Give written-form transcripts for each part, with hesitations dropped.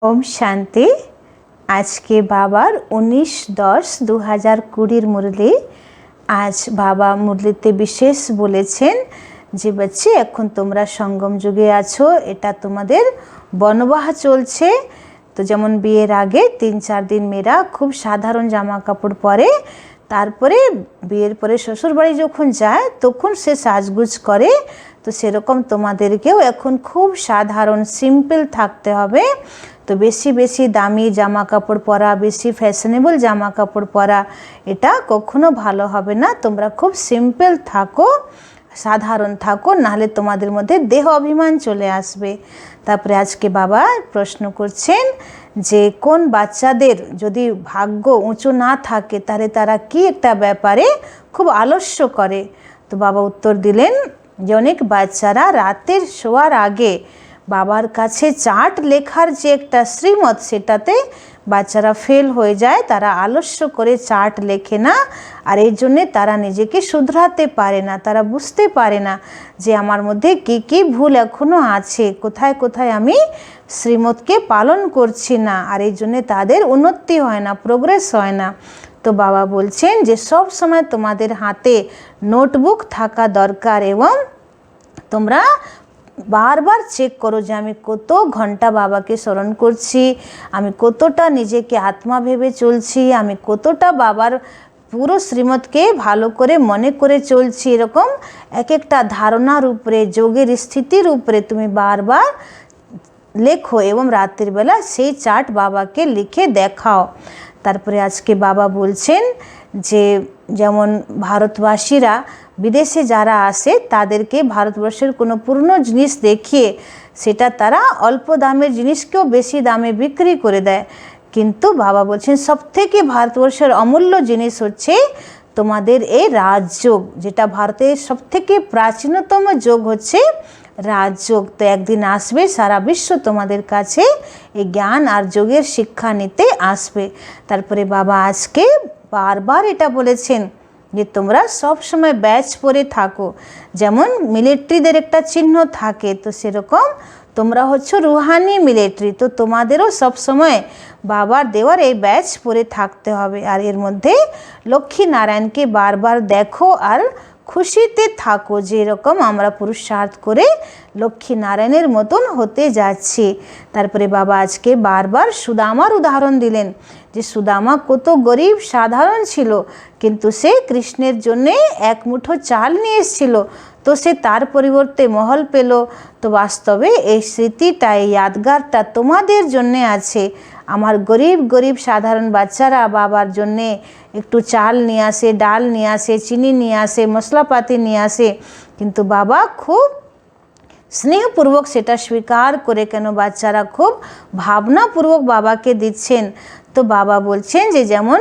ओम शांति। आज के बाबार 19-10-2020 मुरली। आज बाबा मुरलीते विशेष बोलेছেন যে বাচ্চা এখন তোমরা সঙ্গম যুগে আছো, এটা তোমাদের বনবাহ চলছে। তো যেমন বিয়ের আগে 3-4 দিন মেয়েরা খুব সাধারণ জামা কাপড় পরে, তারপরে বিয়ের পরে শ্বশুর বাড়ি যখন যায় তখন সে সাজগুজ করে। তো সেরকম তোমাদেরকেও এখন খুব সাধারণ সিম্পল থাকতে হবে। তো বেশি বেশি দামি জামা কাপড় পরা, বেশি ফ্যাশনেবল জামা কাপড় পরা এটা কখনো ভালো হবে না। তোমরা খুব সিম্পল থাকো, সাধারণ থাকো, নাহলে তোমাদের মধ্যে দেহ অভিমান চলে আসবে। তারপরে আজকে বাবা প্রশ্ন করছেন যে কোন বাচ্চাদের যদি ভাগ্য উঁচু না থাকে তাহলে তারা কি একটা ব্যাপারে খুব আলস্য করে। তো বাবা উত্তর দিলেন যে অনেক বাচ্চারা রাতের শোয়ার আগে বাবার কাছে চার্ট লেখার যে একটা শ্রীমত সেটাতে বাচ্চারা ফেল হয়ে যায়, তারা আলস্য করে চার্ট লেখে না। আর এই জন্যে তারা নিজেকে শুধরাতে পারে না, তারা বুঝতে পারে না যে আমার মধ্যে কী কী ভুল এখনও আছে, কোথায় কোথায় আমি শ্রীমতকে পালন করছি না। আর এই জন্যে তাদের উন্নতি হয় না, প্রোগ্রেস হয় না। তো বাবা বলছেন যে সব সময় তোমাদের হাতে নোটবুক থাকা দরকার এবং তোমরা বারবার চেক করো যে আমি কত ঘন্টা বাবাকে স্মরণ করছি, আমি কতটা নিজেকে আত্মা ভেবে চলছি, আমি কতটা বাবার পুরো শ্রীমতকে ভালো করে মনে করে চলছি। এরকম এক একটা ধারণার উপরে, যোগের স্থিতির উপরে তুমি বারবার লেখো এবং রাতের বেলা সেই চার্ট বাবাকে লিখে দেখাও। তারপরে আজকে বাবা বলছেন যে যেমন ভারতবাসীরা বিদেশে যারা আসে তাদেরকে ভারতবর্ষের কোনো পুরনো জিনিস দেখিয়ে সেটা তারা অল্প দামের জিনিসকেও বেশি দামে বিক্রি করে দেয়। কিন্তু বাবা বলছেন সবথেকে ভারতবর্ষের অমূল্য জিনিস হচ্ছে তোমাদের এই রাজযোগ, যেটা ভারতের সবথেকে প্রাচীনতম যোগ হচ্ছে রাজযোগ। তো একদিন আসবে সারা বিশ্ব তোমাদের কাছে এই জ্ঞান আর যোগের শিক্ষা নিতে আসবে। তারপরে বাবা আজকে বারবার এটা বলেছেন যে তোমরা সব সময় ব্যাচ পরে থাকো, যেমন মিলিটারিদের একটা চিহ্ন থাকে, তো সেরকম তোমরা হচ্ছে রুহানি মিলিটারি। তো তোমাদেরও সব সময় বাবার দেওয়ার এই ব্যাচ পরে থাকতে হবে। আর এর মধ্যে লক্ষ্মী নারায়ণকে বারবার দেখো আর খুশিতে থাকো যে এরকম আমরা পুরুষার্থ করে লক্ষ্মী নারায়ণের মতন হতে যাচ্ছি। তারপরে বাবা আজকে বারবার সুদামার উদাহরণ দিলেন যে সুদামা কত গরিব সাধারণ ছিল, কিন্তু সে কৃষ্ণের জন্যে এক মুঠো চাল নিয়ে এসেছিল, তো সে তার পরিবর্তে মহল পেল। তো বাস্তবে এই স্মৃতিটা, এই ইয়াদগারটা তোমাদের জন্যে আছে। আমার গরিব গরিব সাধারণ বাচ্চারা বাবার জন্যে একটু চাল নিয়ে আসে, ডাল নিয়ে আসে, চিনি নিয়ে আসে, মশলাপাতি নিয়ে আসে, কিন্তু বাবা খুব স্নেহপূর্বক সেটা স্বীকার করে, কেন বাচ্চারা খুব ভাবনাপূর্বক বাবাকে দিচ্ছেন। তো বাবা বলছেন যে যেমন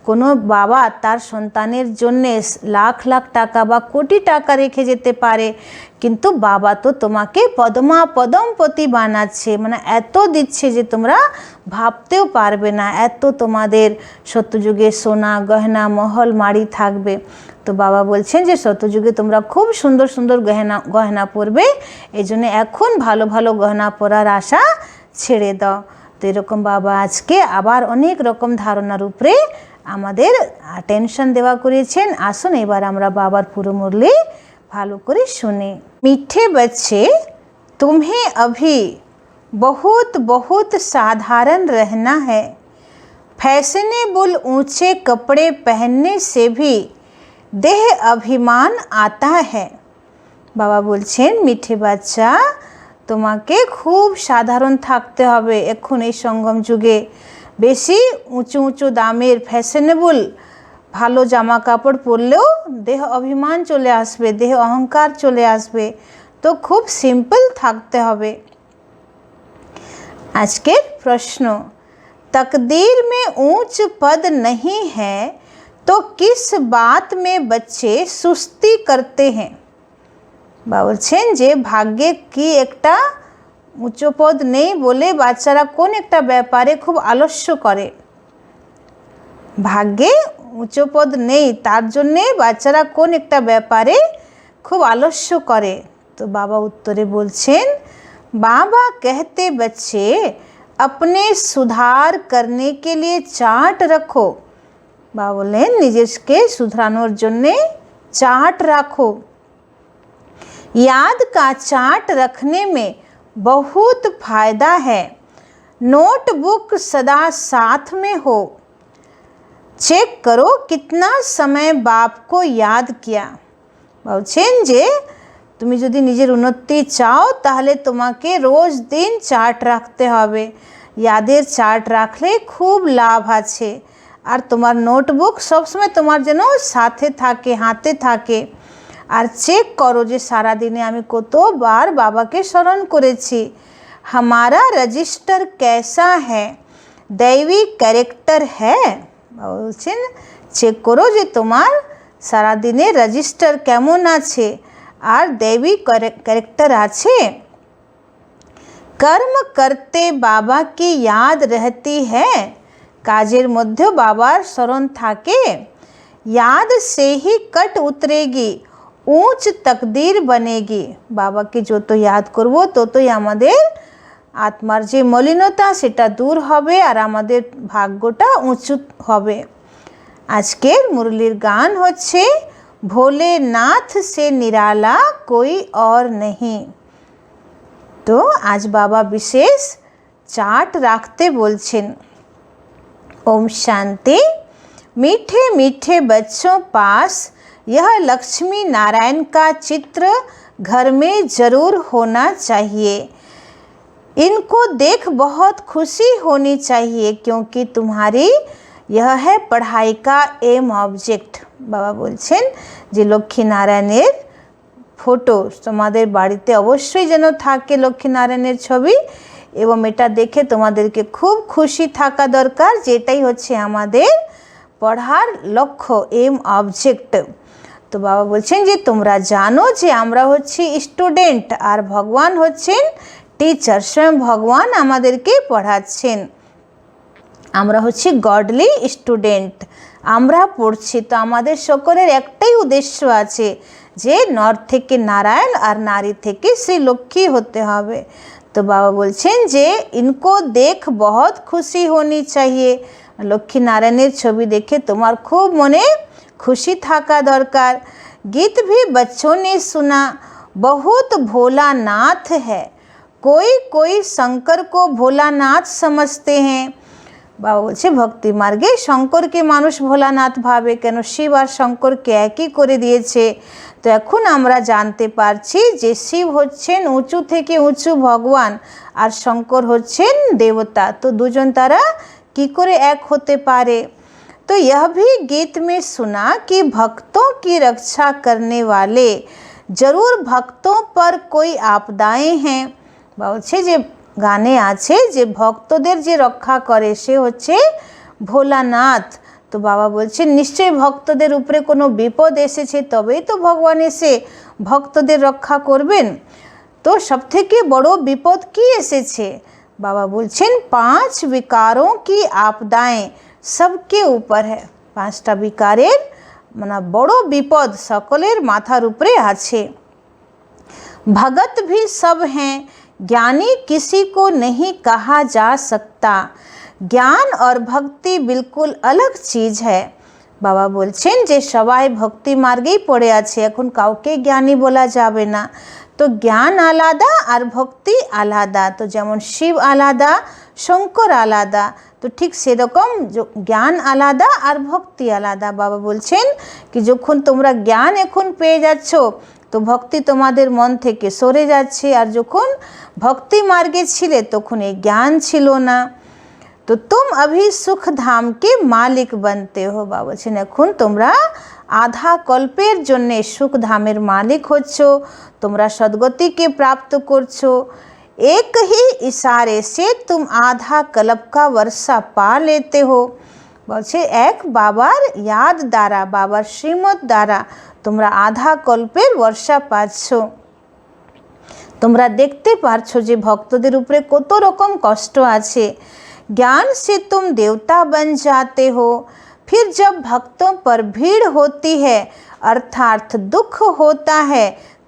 কোনো বাবা তার সন্তানের জন্যে লাখ লাখ টাকা বা কোটি টাকা রেখে যেতে পারে, কিন্তু বাবা তো তোমাকে পদমা পদমপতি বানাচ্ছে, মানে এত দিচ্ছে যে তোমরা ভাবতেও পারবে না, এত তোমাদের সত্যযুগে সোনা গহনা মহল মাড়ি থাকবে। তো বাবা বলছেন যে সত্যযুগে তোমরা খুব সুন্দর সুন্দর গহনা পরবে, এই জন্য এখন ভালো ভালো গহনা পরার আশা ছেড়ে দাও। তো এরকম বাবা আজকে আবার অনেক রকম ধারণার উপরে আমাদের টেনশন দেওয়া করেছেন। আসুন এবার আমরা বাবার পুরো মুরলি ভালো করে শুনি। मीठे बच्चे, तुम्हें अभी बहुत बहुत साधारण रहना है। फैशनेबल ऊंचे कपड़े पहनने से भी देह अभिमान आता है। বাবা বলছেন মিঠে বাচ্চা, তোমাকে খুব সাধারণ থাকতে হবে এখন এই সঙ্গম যুগে। বেশি উঁচু উঁচু দামের ফ্যাশনেবল ভালো জামা কাপড় পরলেও দেহ অভিমান চলে আসবে, দেহ অহংকার চলে আসবে। তো খুব সিম্পল থাকতে হবে। আজকের প্রশ্ন, तकदीर में ऊंच पद नहीं है तो किस बात में बच्चे सुस्ती करते हैं। বলছেন যে ভাগ্যে কি একটা উচ্চ পদ নেই বলে বাচ্চারা কোন একটা ব্যাপারে খুব আলস্য করে। ভাগ্যে উচ্চ পদ নেই তার জন্যে বাচ্চারা কোন একটা ব্যাপারে খুব আলস্য করে। তো বাবা উত্তরে বলছেন, বাবা कहते बच्चे अपने सुधार करने के लिए चार्ट रखो। বাবা বললেন নিজেকে শুধরানোর জন্যে चार्ट रखो। याद का चार्ट रखने में बहुत फायदा है। नोटबुक सदा साथ में हो। चेक करो कितना समय बाप को याद किया। বলছেন যে তুমি যদি নিজের উন্নতি চাও তাহলে তোমাকে রোজ দিন চার্ট রাখতে হবে। ইয়াদের চার্ট রাখলে খুব লাভ আছে। আর তোমার নোটবুক সবসময় তোমার যেন সাথে থাকে, হাতে থাকে। আর চেক করো যে সারাদিনে আমি কতবার বাবাকে স্মরণ করেছি। हमारा रजिस्टर कैसा है, दैवी कैरेक्टर है। বলছেন চেক করো যে তোমার সারাদিনে রেজিস্টার কেমন আছে আর दैवी कैरेक्टर আছে। कर्म करते बाबा की याद रहती है। কাজের মধ্যেও বাবার স্মরণ থাকে। याद से ही कट उतरेगी, ऊंच तकदीर बनेगी। বাবাকে যত याद করব ততই আমাদের আত্মার যে মলিনতা সেটা দূর হবে আর আমাদের ভাগ্যটা উঁচু হবে। আজকের মুরলির গান হচ্ছে ভোলেনাথ সে নিরালা कोई और नहीं। তো আজ বাবা বিশেষ চার্ট রাখতে বলছেন। ओम शांति। मीठे मीठे बच्चों पास यह लक्ष्मी नारायण का चित्र घर में ज़रूर होना चाहिए। इनको देख बहुत खुशी होनी चाहिए क्योंकि तुम्हारी यह है पढ़ाई का एम ऑब्जेक्ट। बाबा बोलছেন যে লক্ষ্মী নারায়ণের ফটো তোমাদের বাড়িতে অবশ্যই যেন থাকে লক্ষ্মী নারায়ণের ছবি এবং এটা দেখে তোমাদেরকে খুব খুশি থাকা দরকার যে এটাই হচ্ছে আমাদের পড়ার লক্ষ্য, এম অবজেক্ট। তো বাবা বলছেন যে তোমরা জানো যে আমরা হচ্ছি স্টুডেন্ট আর ভগবান হচ্ছেন টিচার, স্বয়ং ভগবান আমাদেরকে পড়াচ্ছেন। আমরা হচ্ছি গডলি স্টুডেন্ট, আমরা পড়ছি। তো আমাদের সকলের একটাই উদ্দেশ্য আছে যে নর থেকে নারায়ণ আর নারী থেকে শ্রী লক্ষ্মী হতে হবে। তো বাবা বলছেন যে ইনকো দেখ বহুত খুশি হোনি চাহিয়ে। লক্ষ্মী নারায়ণের ছবি দেখে তোমার খুব মনে খুশি থাকা দরকার। गीत भी बच्चों ने सुना, बहुत भोलानाथ है। कोई कोई शंकर को भोलानाथ समझते हैं। বাবা বলছে ভক্তি মার্গে শঙ্করকে মানুষ ভোলানাথ ভাবে কেন, শিব আর শঙ্করকে একই করে দিয়েছে। তো এখন আমরা জানতে পারছি যে শিব হচ্ছেন উঁচু থেকে উঁচু ভগবান আর শঙ্কর হচ্ছেন দেবতা। তো দুজন তারা কি করে এক হতে পারে। तो यह भी गीत में सुना कि भक्तों की रक्षा करने वाले जरूर भक्तों पर कोई आपदाएं हैं। বলছে যে গানে আছে যে ভক্তদের যে রক্ষা করে সে হচ্ছে ভোলানাথ। তো বাবা বলছেন নিশ্চয়ই ভক্তদের উপরে কোনো বিপদ এসেছে তবেই তো ভগবান এসে ভক্তদের রক্ষা করবেন। তো সবথেকে বড় বিপদ কি এসেছে? বাবা বলছেন 5 विकारों की आपदाएं सबके ऊपर है। 5টা বিকারের মানে বড় বিপদ সকলের মাথার উপরে আছে। भगत भी सब हैं, ज्ञानी किसी को नहीं कहा जा सकता। ज्ञान और भक्ति बिल्कुल अलग चीज़ है। বাবা বলছেন যে সবাই ভক্তি মার্গেই পড়ে আছে, এখন কাউকে জ্ঞানী বলা যাবে না। তো জ্ঞান আলাদা আর ভক্তি আলাদা। তো যেমন শিব আলাদা, শঙ্কর আলাদা, তো ঠিক সেরকম জ্ঞান আলাদা আর ভক্তি আলাদা। বাবা বলছেন কি যখন তোমরা জ্ঞান এখন পেয়ে যাচ্ছ তো ভক্তি তোমাদের মন থেকে সরে যাচ্ছে, আর যখন ভক্তি মার্গে ছিলে তখন এই জ্ঞান ছিল না। তো তুম अभी সুখ ধাম কে মালিক बनते हो। বাবা বলছেন এখন তোমরা আধা কল্পের জন্যে সুখ ধামের মালিক হচ্ছ, তোমরা সদ্গতিকে প্রাপ্ত করছো। एक ही इशारे से तुम आधा कल्प का वर्षा पा लेते हो। বলছে এক বাবার ইয়াদ দ্বারা, বাবার শ্রীমত দ্বারা তোমরা আধা কল্পের বর্ষা পাচ্ছ। তোমরা দেখতে পারছো যে ভক্তদের উপরে কত রকম কষ্ট আছে। ज्ञान से तुम देवता बन जाते हो। फिर जब भक्तों पर भीड़ होती है अर्थात दुख होता है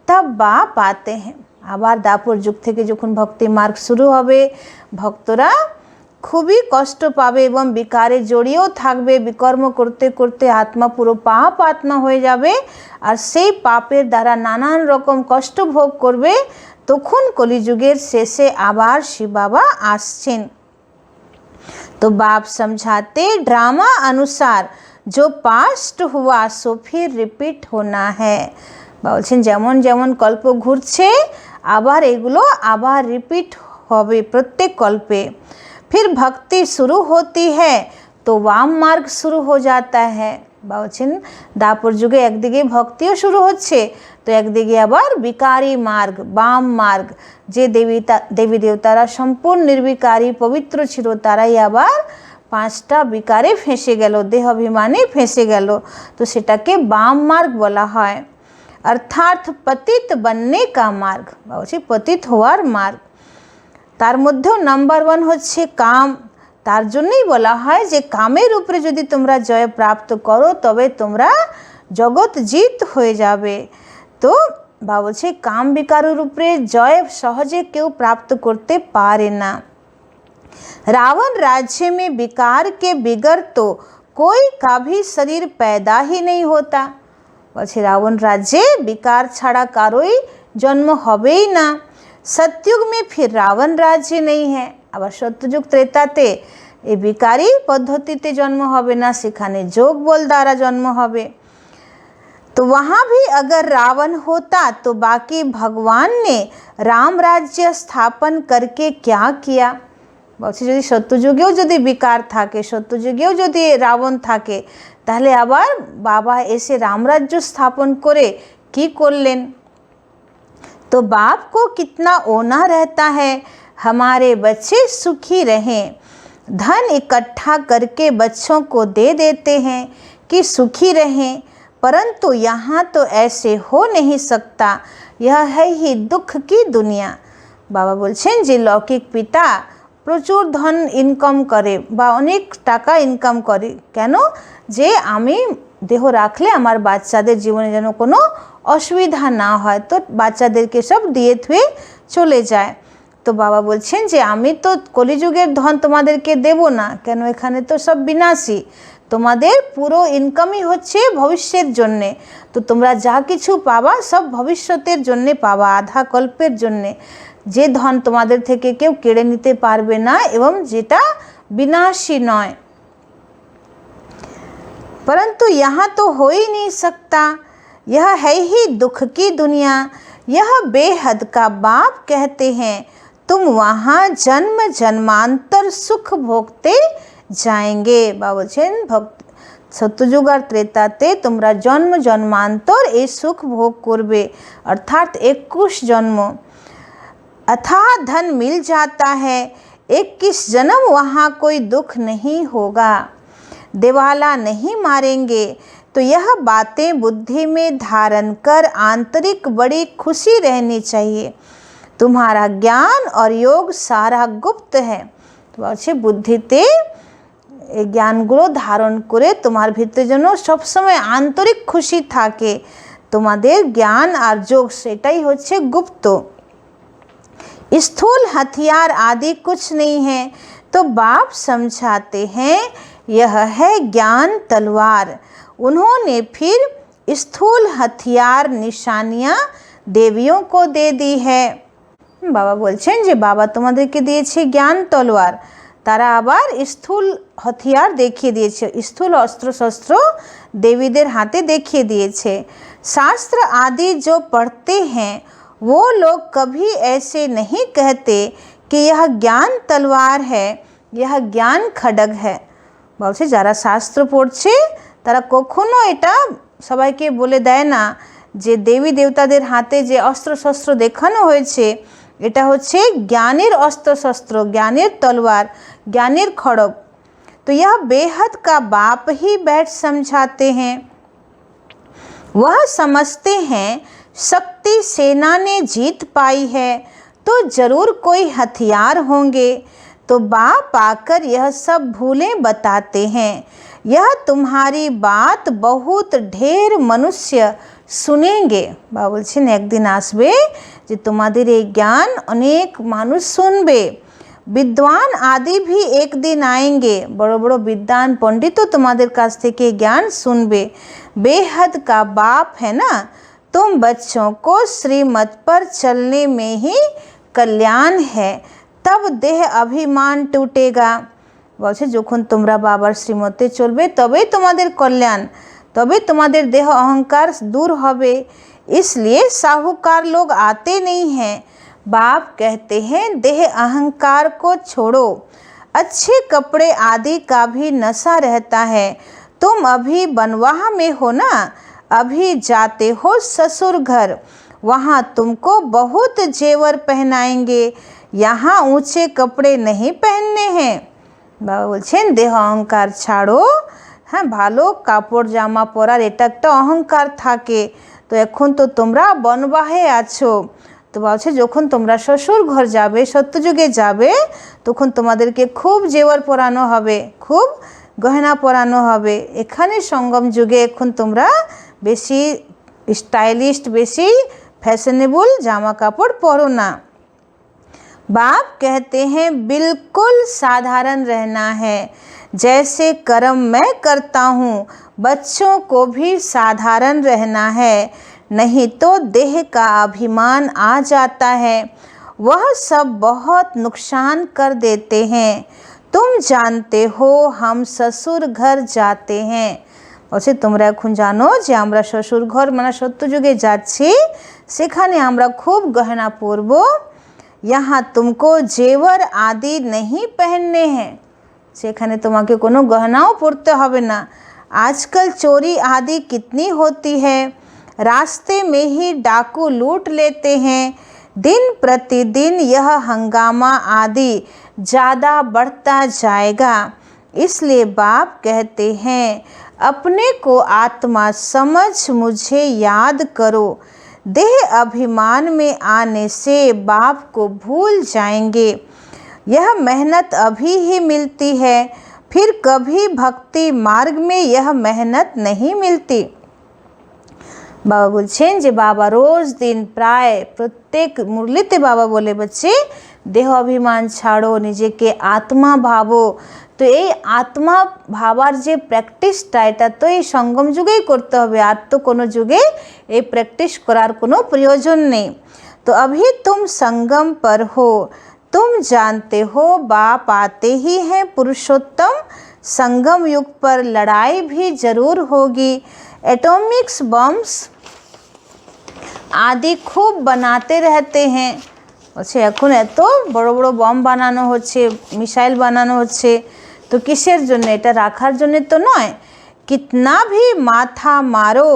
तब बाप आते हैं। আবার দাপর যুগ থেকে যখন ভক্তি মার্গ শুরু হবে ভক্তরা খুবই কষ্ট পাবে এবং বিকারে জড়িয়েও থাকবে। বিকর্ম করতে করতে আত্মা পুরো পাপ আত্মা হয়ে যাবে আর সেই পাপের দ্বারা নানান রকম কষ্ট ভোগ করবে। তখন কলিযুগের শেষে আবার শিব বাবা আসছেন। तो बाप समझाते ड्रामा अनुसार जो पास्ट हुआ सो फिर रिपीट होना है। বলছেন যেমন যেমন কল্প ঘুরছে আবার এগুলো আবার রিপিট হবে প্রত্যেক কল্পে। फिर भक्ति शुरू होती है तो वाम मार्ग शुरू हो जाता है। বলছেন দাপর যুগে একদিকে ভক্তিও শুরু হচ্ছে তো একদিকে আবার বিকারী মার্গ বাম মার্গ। যে দেবী দেবতারা সম্পূর্ণ নির্বিকারী পবিত্র ছিল তারাই আবার 5টা বিকারে ফেঁসে গেল, দেহাভিমানে ফেঁসে গেল, তো সেটাকে বাম মার্গ বলা হয়। অর্থাৎ পতিত बनने का मार्ग, বলছি পতিত হওয়ার মার্গ। তার মধ্যেও নাম্বার 1 হচ্ছে কাম। তার জন্যই বলা হয় যে কামের উপরে যদি তোমরা জয় প্রাপ্ত করো তবে তোমরা জগৎ জিত হয়ে যাবে। তো বলছে কাম বিকারের উপরে জয় সহজে কেউ প্রাপ্ত করতে পারে না। रावण राज्य में विकार के बिगर तो कोई का भी शरीर पैदा ही नहीं होता। বলছে রাবণ রাজ্যে বিকার ছাড়া কারোই জন্ম হবেই না। सतयुग में फिर रावण राज्य नहीं है। আবার সত্যযুগ ত্রেতাতে এই বিকারী পদ্ধতিতে জন্ম হবে না, সেখানে যোগ বল দ্বারা জন্ম হবে। तो वहाँ भी अगर रावण होता तो बाकी भगवान ने राम राज्य स्थापन करके क्या किया। বলছে যদি সত্যযুগেও যদি বিকার থাকে, সত্যযুগেও যদি রাবণ থাকে, তাহলে আবার বাবা এসে রামরাজ্য স্থাপন করে কি করলেন। तो बाप को कितना ओना रहता है हमारे बच्चे सुखी रहें। धन इकट्ठा करके बच्चों को दे देते हैं कि सुखी रहें, परंतु यहाँ तो ऐसे हो नहीं सकता, यह है ही दुख की दुनिया। बाबा बोलছেন যে লৌকিক পিতা প্রচুর ধন ইনকাম করে বা অনেক টাকা ইনকাম করে, কেন? যে আমি দেহ রাখলে আমার বাচ্চাদের জীবনে যেন কোনো অসুবিধা না হয়, তো বাচ্চাদেরকে সব দিয়ে থুয়ে চলে যায়। তো বাবা বলছেন যে আমি তো কলিযুগের ধন তোমাদেরকে দেব না, কেন? এখানে তো সব বিনাশী, তোমাদের পুরো ইনকামই হচ্ছে ভবিষ্যতের জন্যে। তো তোমরা যা কিছু পাবা সব ভবিষ্যতের জন্যে পাবা, আধা কল্পের জন্যে। যে ধন তোমাদের থেকে কেউ কেড়ে নিতে পারবে না এবং যেটা বিনাশী নয়। परंतु यहाँ तो हो ही नहीं सकता, यह है ही दुख की दुनिया। यह बेहद का बाप कहते हैं तुम वहाँ जन्म जन्मांतर सुख भोगते जाएंगे। बाबा বলছেন সত্যযুগ আর ত্রেতাতে তোমরা জন্ম জন্মান্তর এই সুখ ভোগ করবে, অর্থাৎ 21 জন্ম। अथाह धन मिल जाता है, 21 जन्म वहाँ कोई दुख नहीं होगा, दिवाला नहीं मारेंगे। तो यह बातें बुद्धि में धारण कर आंतरिक बड़ी खुशी रहनी चाहिए। तुम्हारा ज्ञान और योग सारा गुप्त है। तो বলছে বুদ্ধিতে এই জ্ঞানগুলো ধারণ করে তোমার ভিতরে যেন সবসময় আন্তরিক খুশি থাকে। তোমাদের জ্ঞান আর যোগ সেটাই হচ্ছে গুপ্ত। स्थूल हथियार आदि कुछ नहीं है। तो बाप समझाते हैं यह है ज्ञान तलवार। उन्होंने फिर स्थूल हथियार निशानियाँ देवियों को दे दी है। बाबा বলছেন যে বাবা তোমাদেরকে দিয়েছে জ্ঞান তলোয়ার, তারা আবার স্থূল हथियार দেখিয়ে দিয়েছে, স্থূল অস্ত্র শস্ত্র দেবীদের হাতে দেখিয়ে দিয়েছে। शास्त्र आदि जो पढ़ते हैं वो लोग कभी ऐसे नहीं कहते कि यह ज्ञान तलवार है, यह ज्ञान खड्ग है। বলছে যারা শাস্ত্র পড়ছে তারা কখনো এটা সবাইকে বলে দেয় না যে দেবী দেবতাদের হাতে যে অস্ত্র শস্ত্র দেখানো হয়েছে এটা হচ্ছে জ্ঞানের অস্ত্র শস্ত্র, জ্ঞানের তলোয়ার, জ্ঞানের খড়গ। तो यह बेहद का बाप ही बैठ समझाते हैं। वह समझते हैं शक्ति सेना ने जीत पाई है तो जरूर कोई हथियार होंगे। तो बाप आकर यह सब भूलें बताते हैं। यह तुम्हारी बात बहुत ढेर मनुष्य सुनेंगे। बाबा বলছেন একদিন আসবে যে তোমাদের এই জ্ঞান অনেক মানুষ শুনবে। विद्वान आदि भी एक दिन आएंगे, बड़ो बड़ो विद्वान पंडितों तुम्हारे काछ থেকে ज्ञान सुनबे। बेहद का बाप है ना, तुम बच्चों को श्रीमत पर चलने में ही कल्याण है, तब देह अभिमान टूटेगा। বলছে যখন তোমরা বাবার শ্রীমতে চলবে তবেই তোমাদের কল্যাণ, তবে তোমাদের देह अहंकार दूर হবে। इसलिए साहूकार लोग आते नहीं हैं। बाप कहते हैं देह अहंकार को छोड़ो, अच्छे कपड़े आदि का भी नशा रहता है। तुम अभी बनवाह में हो ना, अभी जाते हो ससुर घर, वहाँ तुमको बहुत जेवर पहनाएंगे, यहाँ ऊंचे कपड़े नहीं पहनने हैं। बाबा बोलছেন देह अहंकार ছাড়ো, হ্যাঁ ভালো কাপড় জামা পরার এটা একটা অহংকার থাকে। তো এখন তো তোমরা বনবাহে আছো, তো বলছে যখন তোমরা শ্বশুর ঘর যাবে, সত্যযুগে যাবে, তখন তোমাদেরকে খুব জেওয়ার পরানো হবে, খুব গহনা পরানো হবে। এখানে সঙ্গম যুগে এখন তোমরা বেশি স্টাইলিস্ট, বেশি ফ্যাশনেবল জামা কাপড় পরো না। बाप कहते हैं बिल्कुल साधारण रहना है, जैसे कर्म मैं करता हूँ बच्चों को भी साधारण रहना है, नहीं तो देह का अभिमान आ जाता है, वह सब बहुत नुकसान कर देते हैं। तुम जानते हो हम ससुर घर जाते हैं। বলছে তোমরা এখন জানো যে আমরা শ্বশুর ঘর মানে সত্যযুগে যাচ্ছি, সেখানে আমরা খুব গহনা পরব। यहाँ तुमको जेवर आदि नहीं पहनने हैं, সেখানে তোমাকে কোনো গহনাও পরতে হবে না। आजकल चोरी आदि कितनी होती है, रास्ते में ही डाकू लूट लेते हैं। दिन प्रतिदिन यह हंगामा आदि ज़्यादा बढ़ता जाएगा। इसलिए बाप कहते हैं अपने को आत्मा समझ मुझे याद करो। देह अभिमान में आने से बाप को भूल जाएंगे। यह मेहनत अभी ही मिलती है, फिर कभी भक्ति मार्ग में यह मेहनत नहीं मिलती। बाबा बोलছেন যে বাবা রোজ দিন প্রায় প্রত্যেক মুরলিতে বাবা বলে বলছে দেহ অভিমান ছাড়ো, নিজেকে আত্মা ভাবো। তো এই আত্মা ভাবার যে প্র্যাকটিসটা, এটা তো এই সঙ্গম যুগেই করতে হবে, আর তো কোনো যুগে এই প্র্যাকটিস করার কোনো প্রয়োজন নেই। तो अभी तुम संगम पर हो, तुम जानते हो बाप आते ही हैं पुरुषोत्तम। संगम युग पर लड़ाई भी जरूर होगी। एटॉमिक्स बम्स आदि खूब बनाते रहते हैं। বলছে এখন এত বড় বড় বম বানানো হচ্ছে, মিসাইল বানানো হচ্ছে, তো কিসের জন্য? এটা রাখার জন্য তো নয়। कितना भी माथा मारो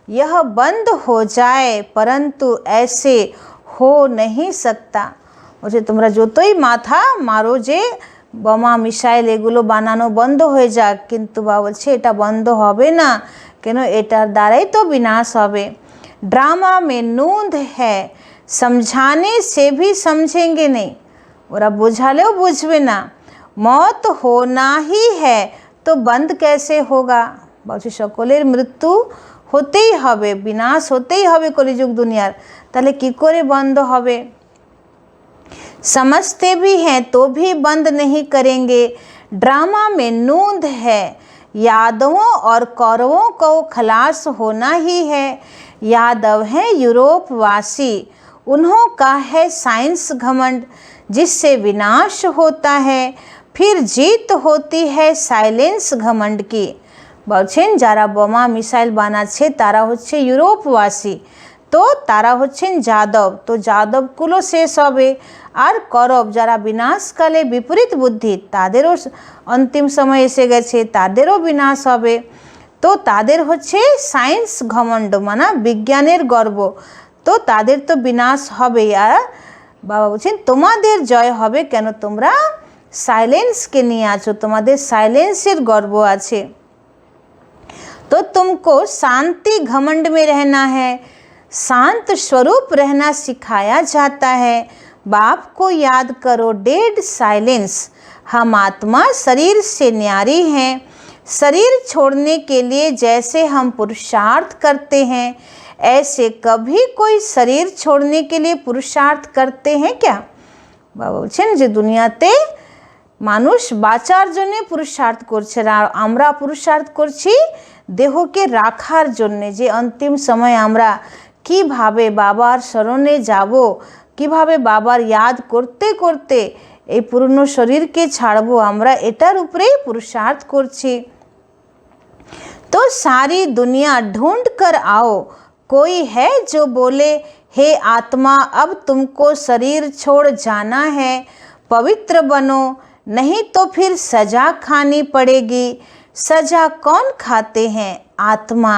यह बंद हो जाए, परंतु ऐसे हो नहीं सकता। বলছে তোমরা যতই মাথা মারো যে বোমা মিসাইল এগুলো বানানো বন্ধ হয়ে যাক, কিন্তু বাবা বলছে এটা বন্ধ হবে না। কেন? এটার দ্বারাই তো বিনাশ হবে। ड्रामा में नूंद है, समझाने से भी समझेंगे नहीं, ওরা বোঝালেও বুঝবে না। मौत होना ही है तो बंद कैसे होगा। বলছে সকলের মৃত্যু হতেই হবে, বিনাশ হতেই হবে কলিযুগ দুনিয়ার, তাহলে কি করে বন্ধ হবে। समझते भी हैं तो भी बंद नहीं करेंगे। ड्रामा में नूंद है, यादवों और कौरवों को खलास होना ही है। यादव हैं यूरोप वासी, उन्हों का है साइंस घमंड, जिससे विनाश होता है, फिर जीत होती है साइलेंस घमंड की। বলছেন যারা বোমা মিসাইল বানাচ্ছে তারা হচ্ছে ইউরোপবাসী, তো তারা হচ্ছেন যাদব, তো যাদবকুলো শেষ হবে। আর করব যারা বিনাশকালে বিপরীত বুদ্ধি, তাদেরও অন্তিম সময় এসে গেছে, তাদেরও বিনাশ হবে। তো তাদের হচ্ছে সায়েন্স ঘমণ্ড মানে বিজ্ঞানের গর্ব, তো তাদের তো বিনাশ হবে। আর বাবা বলছেন তোমাদের জয় হবে, কেন? তোমরা সাইলেন্সকে নিয়ে আছো, তোমাদের সাইলেন্সের গর্ব আছে। तो तुमको शांति घमंड में रहना है, शांत स्वरूप रहना सिखाया जाता है। बाप को याद करो, डेड साइलेंस। हम आत्मा शरीर से न्यारी हैं। शरीर छोड़ने के लिए जैसे हम पुरुषार्थ करते हैं, ऐसे कभी कोई शरीर छोड़ने के लिए पुरुषार्थ करते हैं क्या? বাবা বলছেন যে দুনিয়াতে মানুষ বাঁচার জন্য পুরুষার্থ করছে, আর আমরা পুরুষার্থ করছি দেহকে রাখার জন্যে, যে অন্তিম সময় আমরা কিভাবে বাবার শরণে যাব, কিভাবে বাবার ইয়াদ করতে করতে এই পুরনো শরীরকে ছাড়বো, আমরা এটার উপরেই পুরুষার্থ করছি। तो सारी दुनिया ढूंढ कर आओ, कोई है जो बोले हे आत्मा अब तुमको शरीर छोड़ जाना है, पवित्र बनो, नहीं तो फिर सजा खानी पड़ेगी। सजा कौन खाते हैं? आत्मा।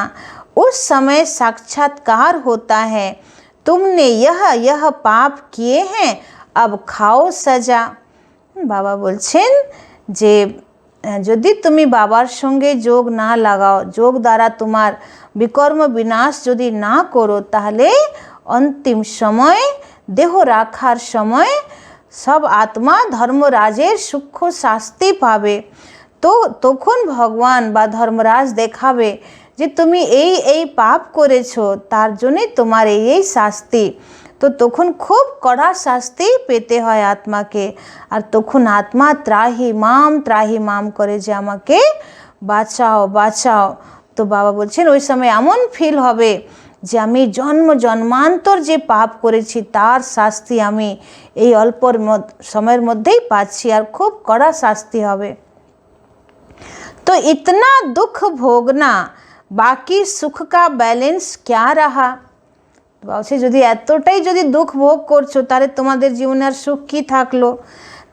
उस समय साक्षात्कार होता है, तुमने यह पाप किए हैं, अब खाओ सजा। बाबा बोलছেন যে যদি তুমি বাবার সঙ্গে যোগ না লাগাও, যোগ দ্বারা তোমার বিকর্ম বিনাশ যদি না করো, তাহলে অন্তিম সময় দেহ রাখার সময় সব আত্মা ধর্মরাজের সূক্ষ্ম শাস্তি পাবে। তো তখন ভগবান বা ধর্মরাজ দেখাবে যে তুমি এই পাপ করেছো, তার জন্যে তোমার এই শাস্তি। তো তখন খুব কড়া শাস্তি পেতে হয় আত্মাকে, আর তখন আত্মা ত্রাহি মাম করে যে আমাকে বাঁচাও বাঁচাও। তো বাবা বলছেন ওই সময় এমন ফিল হবে যে আমি জন্মান্তর যে পাপ করেছি তার শাস্তি আমি এই অল্প সময়ের মধ্যেই পাচ্ছি, আর খুব কড়া শাস্তি হবে। তো इतना दुख भोगना, बाकी सुख का बैलेंस क्या रहा? বলছে যদি এতটাই যদি দুঃখ ভোগ করছো তাহলে তোমাদের জীবনে আর সুখ কি থাকলো?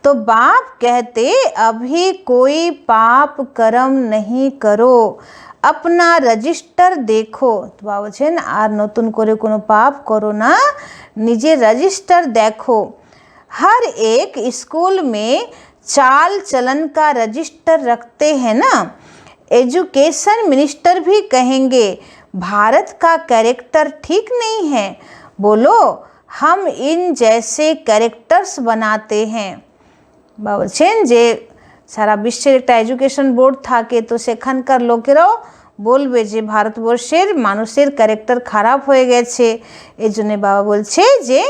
তো বাপ कहते अभी कोई पाप कर्म नहीं करो, अपना रजिस्टर देखो। তো বাবা বলছেন আর নতুন করে কোনো পাপ করো না, নিজের रजिस्टर देखो। हर एक स्कूल में चाल चलन का रजिस्टर रखते हैं ना। एजुकेशन मिनिस्टर भी कहेंगे भारत का कैरेक्टर ठीक नहीं है, बोलो हम इन जैसे कैरेक्टर्स बनाते हैं। বলছেন যে সারা বিশ্বের একটা এডুকেশন বোর্ড থাকে, তো সেখানকার লোকেরাও বলবে যে ভারতবর্ষের মানুষের ক্যারেক্টার খারাপ হয়ে গেছে। এই জন্যে বাবা বলছে যে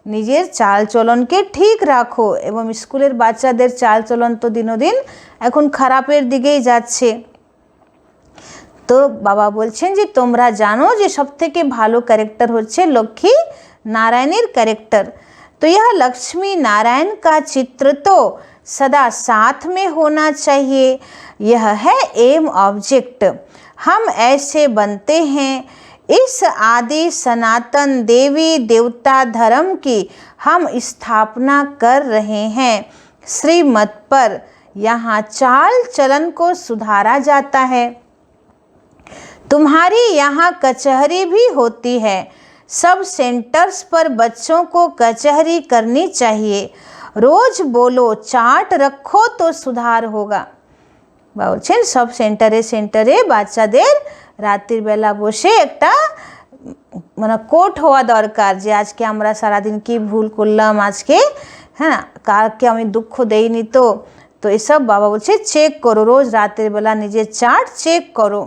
নিজের চালচলনকে ঠিক রাখো, এবং স্কুলের বাচ্চাদের চালচলন তো দিনদিন এখন খারাপের দিকেই যাচ্ছে। তো বাবা বলছেন যে তোমরা জানো যে সবথেকে ভালো ক্যারেক্টার হচ্ছে লক্ষ্মী नारायणের कैरेक्टर। तो यह लक्ष्मी नारायण का चित्र तो सदा साथ में होना चाहिए, यह है एम ऑब्जेक्ट। हम ऐसे बनते हैं, इस आदि सनातन देवी देवता धर्म की हम स्थापना कर रहे हैं। श्रीमत पर यहाँ चाल चलन को सुधारा जाता है। तुम्हारी यहाँ कचहरी भी होती है, सब सेंटर्स पर बच्चों को कचहरी करनी चाहिए। रोज बोलो चार्ट रखो तो सुधार होगा। বলছেন সব সেন্টারে বাচ্চাদের রাতের বেলা বসে একটা মানে কোট হওয়া দরকার, যে আজকে আমরা সারাদিন কি ভুল করলাম, আজকে হ্যাঁ কারকে আমি দুঃখ দেইনি। তো এসব বাবা বলছে চেক করো, রোজ রাতের বেলা নিজের চার্ট চেক করো।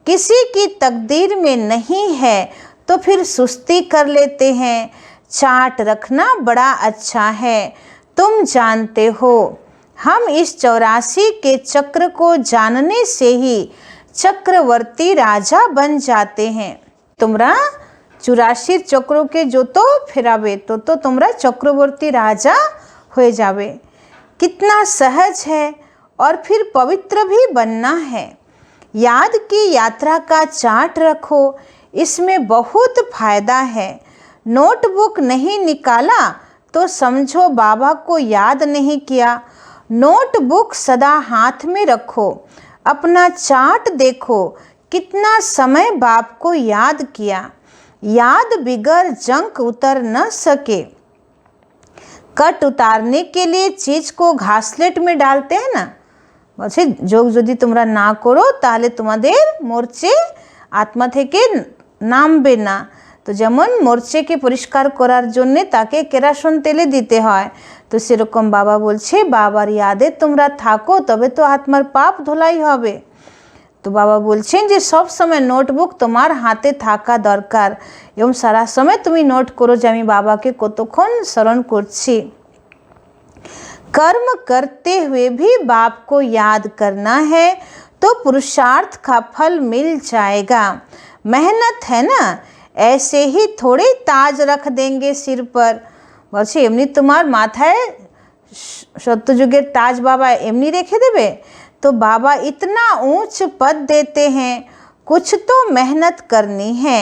किसी की तकदीर में नहीं है तो फिर सुस्ती कर लेते हैं, चार्ट रखना बड़ा अच्छा है। तुम जानते हो हम इस 84 के चक्र को जानने से ही चक्रवर्ती राजा बन जाते हैं। তোমরা 84 চক্রকে যত ফেরাবে তত তোমরা চক্রবর্তী রাজা হয়ে যাবে। कितना सहज है, और फिर पवित्र भी बनना है। याद की यात्रा का चार्ट रखो, इसमें बहुत फायदा है। नोटबुक नहीं निकाला तो समझो बाबा को याद नहीं किया। नोटबुक सदा हाथ में रखो, अपना चार्ट देखो कितना समय बाप को याद किया। याद बिगर जंक उतर न सके। कट उतारने के लिए चीज को घासलेट में डालते हैं ना। বলছে যোগ যদি তোমরা না করো তাহলে তোমাদের মোর্চে আত্মা থেকে নামবে না। তো যেমন মোর্চেকে পরিষ্কার করার জন্যে তাকে কেরাসন তেলে দিতে হয়, তো সেরকম বাবা বলছে বাবার ইয়াদে তোমরা থাকো, তবে তো আত্মার পাপ ধোলাই হবে। তো বাবা বলছেন যে সব সময় নোটবুক তোমার হাতে থাকা দরকার, এবং সারা সময় তুমি নোট করো যে আমি বাবাকে কতক্ষণ স্মরণ করছি। कर्म करते हुए भी बाप को याद करना है तो पुरुषार्थ का फल मिल जाएगा। मेहनत है ना, ऐसे ही थोड़े ताज रख देंगे सिर पर। বলছে এমনি তোমার মাথায় সত্যযুগের ताज बाबा एमनी रेखे देवे? तो बाबा इतना ऊंच पद देते हैं, कुछ तो मेहनत करनी है।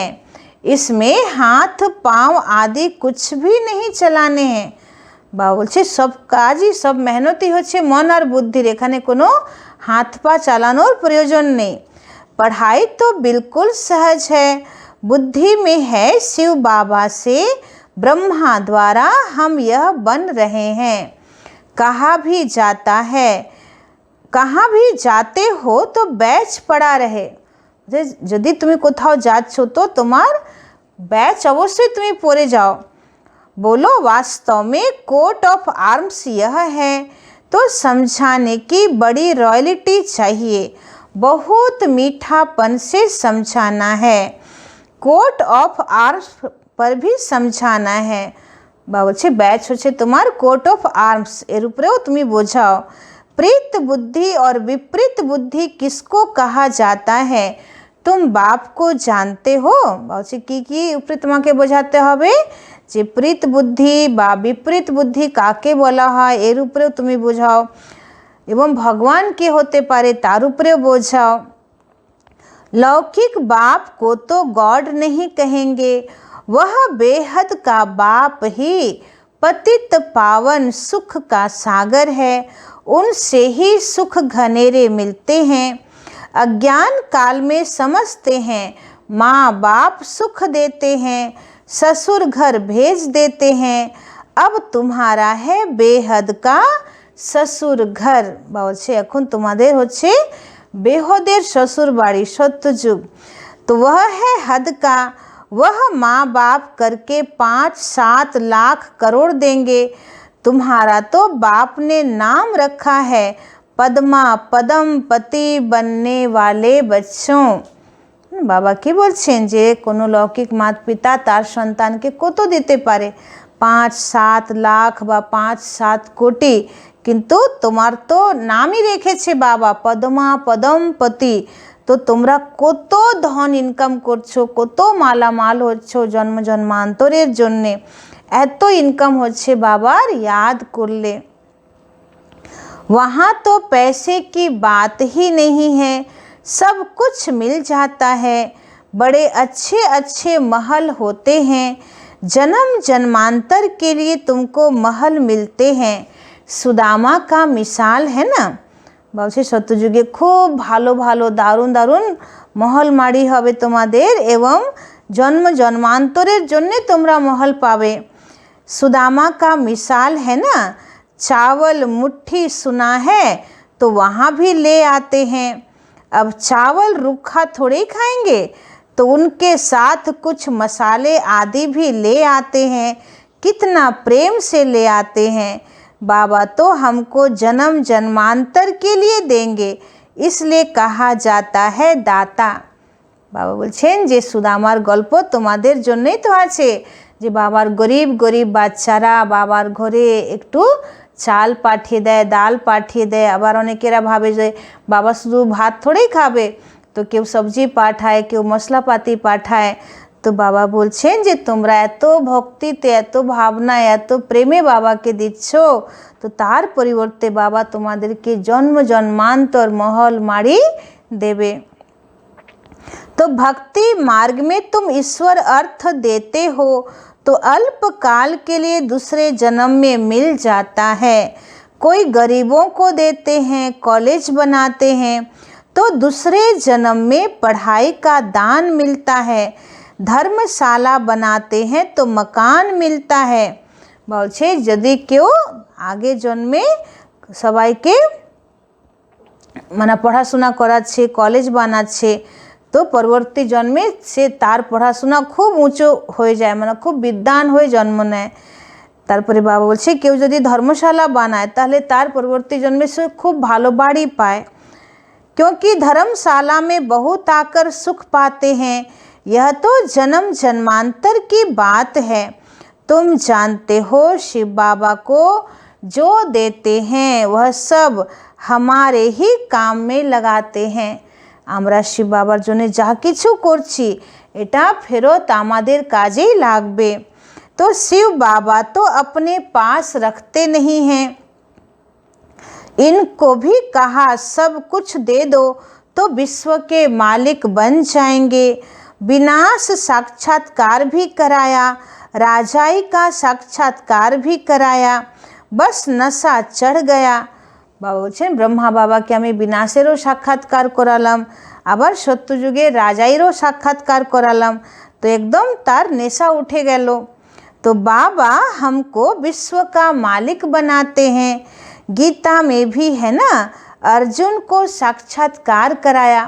इसमें हाथ पांव आदि कुछ भी नहीं चलाने हैं। बाबा बोलছে सब काजই सब मेहनतই হচ্ছে মন আর বুদ্ধির, এখানে কোনো हाथ पा চালানোর প্রয়োজন নেই। पढ़ाई तो बिल्कुल सहज है, बुद्धि में है शिव बाबा से ब्रह्मा द्वारा हम यह बन रहे हैं। कहाँ भी जाता है, कहाँ भी जाते हो तो बैच पड़ा रहे। यदि तुम्हें कोথাও যাচ্ছো তো তোমার बैच अवश्य तुम्हें পরে যাও। बोलो वास्तव में कोट ऑफ आर्म्स यह है तो समझाने की बड़ी रॉयल्टी चाहिए, बहुत मीठापन से समझाना है। कोट ऑफ आर्म्स पर भी समझाना है। বলছে बैच হচ্ছে তোমার कोट ऑफ आर्म्स, এর উপরেও তুমি বোঝাও। प्रीत बुद्धि और विपरीत बुद्धि किसको कहा जाता है, तुम बाप को जानते हो। বলছে কি উপরে তোমাকে বোঝাতে হবে যে प्रीत बुद्धि বা विपरीत बुद्धि কাকে বলা হয়, এর উপরেও তুমি বোঝাও। এবং भगवान के होते पारे तार उपरेও বোঝাও। लौकिक बाप को तो गॉड नहीं कहेंगे, वह बेहद का बाप ही पतित पावन सुख का सागर है, उनसे ही सुख घनेरे मिलते हैं। अज्ञान काल में समझते हैं माँ बाप सुख देते हैं, ससुर घर भेज देते हैं, अब तुम्हारा है बेहद का শ্বশুর ঘর। বলছে এখন তোমাদের হচ্ছে বেহদের শ্বশুর বাড়ি সত্যযুগ। तो वह है हद का, वह माँ बाप करके 5-7 लाख करोड़ देंगे। तुम्हारा तो बाप ने नाम रखा है पद्मा पदम पति बनने वाले बच्चों। বাবা কি বলছেন যে কোনো লৌকিক মাতা পিতা তার সন্তানকে কত দিতে পারে, 5-7 লাখ বা 5-7 কোটি, কিন্তু তোমার তো নামই রেখেছে বাবা পদ্মা পদমপতি। তো তোমরা কত ধন ইনকাম করছো, কত মালামাল হচ্ছ জন্ম জন্মান্তরের জন্যে, এত ইনকাম হচ্ছে বাবার ইয়াদ করলে। वहाँ तो पैसे की बात ही नहीं है, सब कुछ मिल जाता है। बड़े अच्छे अच्छे महल होते हैं, जन्म जन्मांतर के लिए तुमको महल मिलते हैं। सुदामा का मिसाल है ना। বলছে সত্যযুগে খুব ভালো ভালো দারুণ দারুণ মহল মাড়ি হবে তোমাদের এবং জন্ম জন্মান্তরের জন্য তোমরা মহল পাবে। सुदामा का मिसाल है ना, चावल मुट्ठी सुना है तो वहाँ भी ले आते हैं। अब चावल रूखा थोड़े ही खाएंगे, तो उनके साथ कुछ मसाले आदि भी ले आते हैं, कितना प्रेम से ले आते हैं। बाबा तो हमको जन्म जन्मांतर के लिए देंगे, इसलिए कहा जाता है दाता। बाबा বলছেন যে সুদামার গল্প তোমাদের জন্যই তো আছে, যে বাবার গরিব গরিব বাচ্চারা বাবার ঘরে একটু চাল পাঠিয়ে দেয়, ডাল পাঠিয়ে দেয়। আবার অনেকেরা ভাবে যে বাবা শুধু ভাত থোড়েই খাবে, তো কেউ সবজি পাঠায়, কেউ মশলাপাতি পাঠায়। তো বাবা বলছেন যে তোমরা এত ভক্তিতে এত ভাবনায় এত প্রেমে বাবাকে দিচ্ছ, তো তার পরিবর্তে বাবা তোমাদেরকে জন্ম জন্মান্তর মহল মাড়ি দেবে। तो भक्ति मार्ग में तुम ईश्वर अर्थ देते हो तो अल्प काल के लिए दूसरे जन्म में मिल जाता है। कोई गरीबों को देते हैं, कॉलेज बनाते हैं, तो दूसरे जन्म में पढ़ाई का दान मिलता है। धर्मशाला बनाते हैं तो मकान मिलता है। বলছে যদি কেউ আগে জন্মে সবাইকে মানে পড়াশোনা করাচ্ছে, কলেজ বানাচ্ছে, তো পরবর্তী জন্মে সে তার পড়াশোনা খুব উঁচু হয়ে যায়, মানে খুব বিদ্বান হয়ে জন্ম নেয়। তারপরে বাবা বলছে কেউ যদি ধর্মশালা বানায় তাহলে তার পরবর্তী জন্মে সে খুব ভালো বাড়ি পায়। क्योंकि धर्मशाला में बहुत आकर सुख पाते हैं, यह तो जन्म जन्मांतर की बात है। तुम जानते हो शिव बाबा को जो देते हैं वह सब हमारे ही काम में लगाते हैं। আমরা শিব বাবার জন্য যা কিছু করছি এটা ফেরত আমাদের কাজেই লাগবে। तो शिव बाबा तो अपने पास रखते नहीं हैं। इनको भी कहा सब कुछ दे दो तो विश्व के मालिक बन जाएंगे। विनाश साक्षात्कार भी कराया, राजाई का साक्षात्कार भी कराया, बस नशा चढ़ गया। बाबा बोलছেন ब्रह्मा बाबा के আমি বিনাশেরও সাক্ষাৎকার করালাম, আবার সত্যযুগে রাজাইরও সাক্ষাৎকার করালাম, তো একদম তার নেশা উঠে গেল। तो बाबा हमको विश्व का मालिक बनाते हैं। गीता में भी है ना, अर्जुन को साक्षात्कार कराया।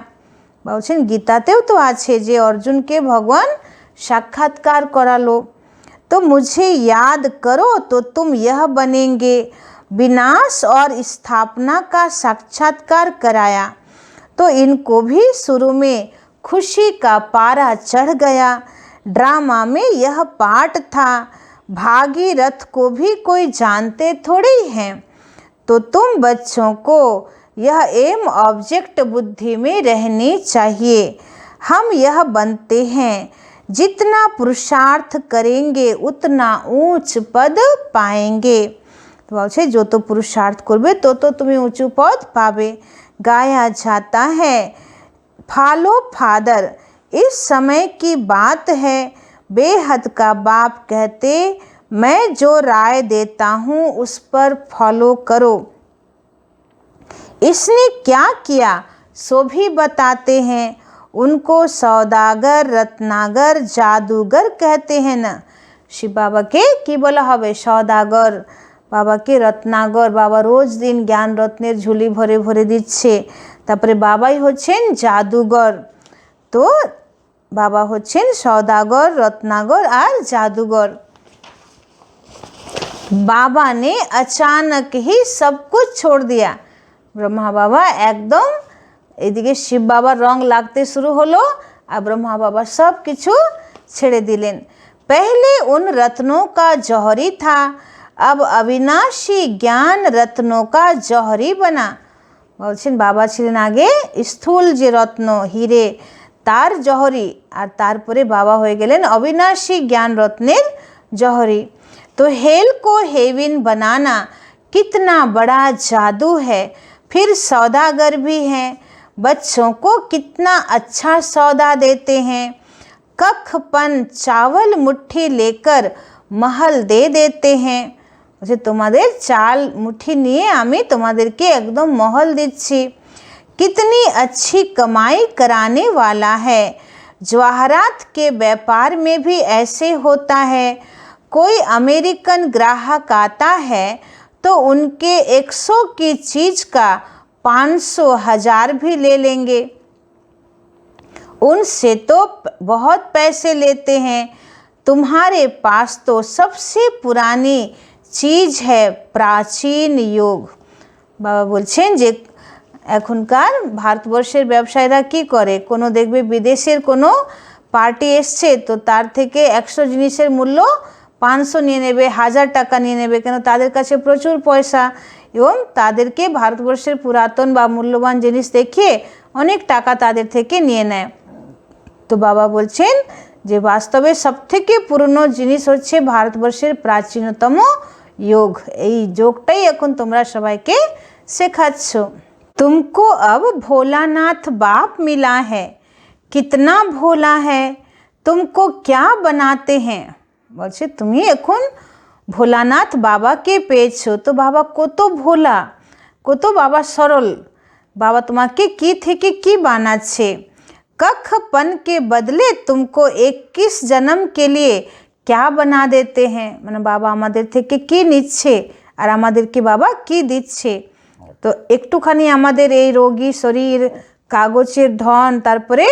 বলছেন গীতাতেও তো আছে যে অর্জুনকে ভগবান সাক্ষাৎকার করালো। तो मुझे याद करो तो तुम यह बनेंगे। विनाश और स्थापना का साक्षात्कार कराया। तो इनको भी शुरू में खुशी का पारा चढ़ गया। ड्रामा में यह पार्ट था, भागीरथ को भी कोई जानते थोड़ी हैं। तो तुम बच्चों को यह एम ऑब्जेक्ट बुद्धि में रहनी चाहिए। हम यह बनते हैं, जितना पुरुषार्थ करेंगे उतना ऊंच पद पाएंगे। तो बलছে जो तो पुरुषार्थ করবে तो तुम्हें ऊंचू पद पावे। गाया जाता है फॉलो फादर, इस समय की बात है। बेहद का बाप कहते मैं जो राय देता हूँ उस पर फॉलो करो। इसने क्या किया सो भी बताते हैं। उनको सौदागर, रत्नागर, जादूगर कहते हैं ना। शिव बाबा के की बोला हवे सौदागर, बाबा के रत्नागर। बाबा रोज दिन ज्ञान रत्नेर झुली भरे भरे दिच्छे। तारपरे बाबाई होच्छेन जादूगर। तो बाबा होच्छेन सौदागर, रत्नागर और जादूगर। बाबा ने अचानक ही सब कुछ छोड़ दिया। ब्रह्मा बाबा एकदम এদিকে শিব বাবার রং লাগতে শুরু হলো আর ব্রহ্মা বাবা सब কিছু ছেড়ে দিলেন। पहले उन रत्नों का जौहरी था, अब अविनाशी ज्ञान रत्नों का जौहरी बना। বলছেন বাবা ছিলেন আগে স্থূল যে রত্ন হিরে তার জহরি, আর তারপরে বাবা হয়ে গেলেন অবিনাশী জ্ঞান রত্নের জহরি। तो हेल को हेविन बनाना कितना बड़ा जादू है। फिर सौदागर भी हैं, बच्चों को कितना अच्छा सौदा देते हैं। कखपन चावल मुट्ठी लेकर महल दे देते हैं। मुझे तुम्हारे चाल मुट्ठी निये आमी तुम्हादेरके एकदम महल दिच्छी। कितनी अच्छी कमाई कराने वाला है। जवाहरात के व्यापार में भी ऐसे होता है। कोई अमेरिकन ग्राहक आता है तो उनके 100 की चीज़ का 500 1000 भी ले लेंगे। उनसे तो बहुत पैसे लेते हैं। तुम्हारे पास तो सबसे पुरानी चीज़ है प्राचीन योग। बाबा बोलছেন যে এখনকার ভারতবর্ষের ব্যবসায়ীরা কি করে, কোনো দেখবে বিদেশের কোনো পার্টি এসছে তো তার থেকে 100 জিনিসের মূল্য 500 নিয়ে নেবে, 1000 টাকা নিয়ে নেবে, কেন তাদের কাছে প্রচুর পয়সা এবং তাদেরকে ভারতবর্ষের পুরাতন বা মূল্যবান জিনিস দেখিয়ে অনেক টাকা তাদের থেকে নিয়ে নেয়। তো বাবা বলছেন যে বাস্তবে সবথেকে পুরনো জিনিস হচ্ছে ভারতবর্ষের প্রাচীনতম যোগ। এই যোগটাই এখন তোমরা সবাইকে শেখাচ্ছ। तुमको अब भोलानाथ बाप मिला है। कितना भोला है, तुमको क्या बनाते हैं। বলছে তুমি এখন ভোলানাথ বাবাকে পেয়েছো, তো বাবা কত ভোলা, কত বাবা সরল, বাবা তোমাকে কি থেকে কি বানাচ্ছে। कखपन के बदले तुमको 21 जन्म के लिए क्या बना देते हैं। মানে বাবা আমাদের থেকে কি নিচ্ছে আর আমাদেরকে বাবা কি দিচ্ছে। তো একটুখানি আমাদের এই রোগী শরীর, কাগজের ধন, তারপরে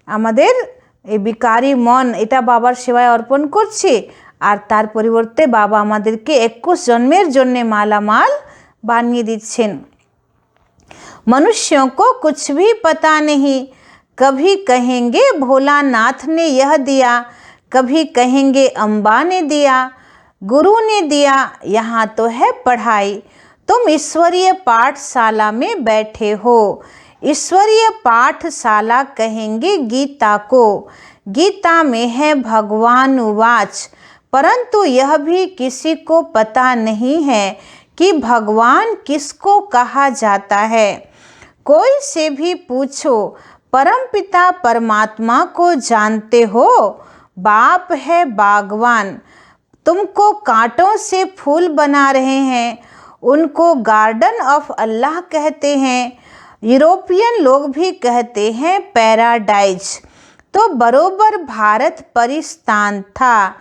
আমাদের এই বিকারি মন, এটা বাবার সেবায় অর্পণ করছে, আর তার পরিবর্তে বাবা আমাদেরকে 21 জন্মের জন্য মালামাল বানিয়ে দিচ্ছেন। मनुष्यों को कुछ भी पता नहीं। कभी कहेंगे भोलानाथ ने यह दिया, कभी कहेंगे अम्बा ने दिया। गुरु ने दिया, यहाँ तो है पढ़ाई। तुम ईश्वरीय पाठशाला में बैठे हो। ईश्वरीय पाठशाला कहेंगे गीता को। गीता में है भगवान उवाच, परंतु यह भी किसी को पता नहीं है कि भगवान किसको कहा जाता है। कोई से भी पूछो, परमपिता परमात्मा को जानते हो? बाप है बागवान, तुमको कांटों से फूल बना रहे हैं, उनको गार्डन ऑफ अल्लाह कहते हैं। यूरोपियन लोग भी कहते हैं पैराडाइज। तो बरोबर भारत परिस्तान था,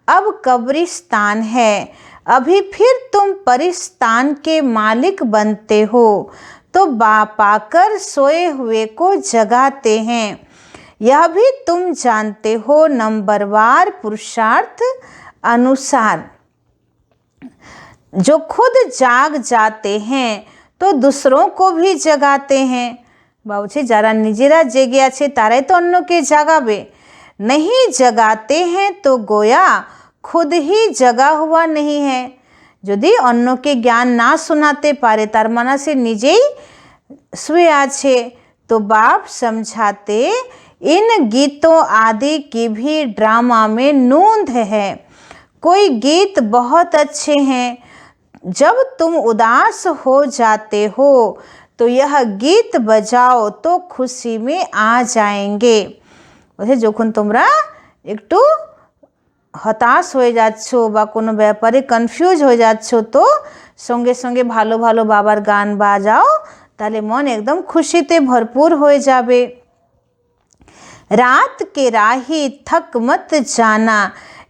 अब कब्रिस्तान है। अभी फिर तुम परिस्तान के मालिक बनते हो, तो पाकर सोए हुए को जगाते हैं। यह भी तुम जानते हो नंबरवार पुरुषार्थ अनुसार। जो खुद जाग जाते हैं तो दूसरों को भी जगाते हैं। बाबूजी যারা নিজেরা জেগে আছে তারাই তো অন্যকে জাগাবে। नहीं जगाते हैं तो गोया खुद ही जगा हुआ नहीं है। যদি অন্যকে জ্ঞান না শোনাতে পারে তার মানে সে নিজেই শুয়ে আছে। तो बाप समझाते, इन गीतों आदि की भी ड्रामा में नूंद है। कोई गीत बहुत अच्छे हैं, जब तुम उदास हो जाते हो तो यह गीत बजाओ तो खुशी में आ जाएंगे। ওই যখন তোমরা একটু হতাশ হয়ে যাচ্ছ বা কোনো ব্যাপারে কনফিউজ হয়ে যাচ্ছ তো সঙ্গে সঙ্গে ভালো ভালো বাবার গান বাজাও, তাহলে মন একদম খুশিতে ভরপুর হয়ে যাবে। रात के राही थक मत जाना,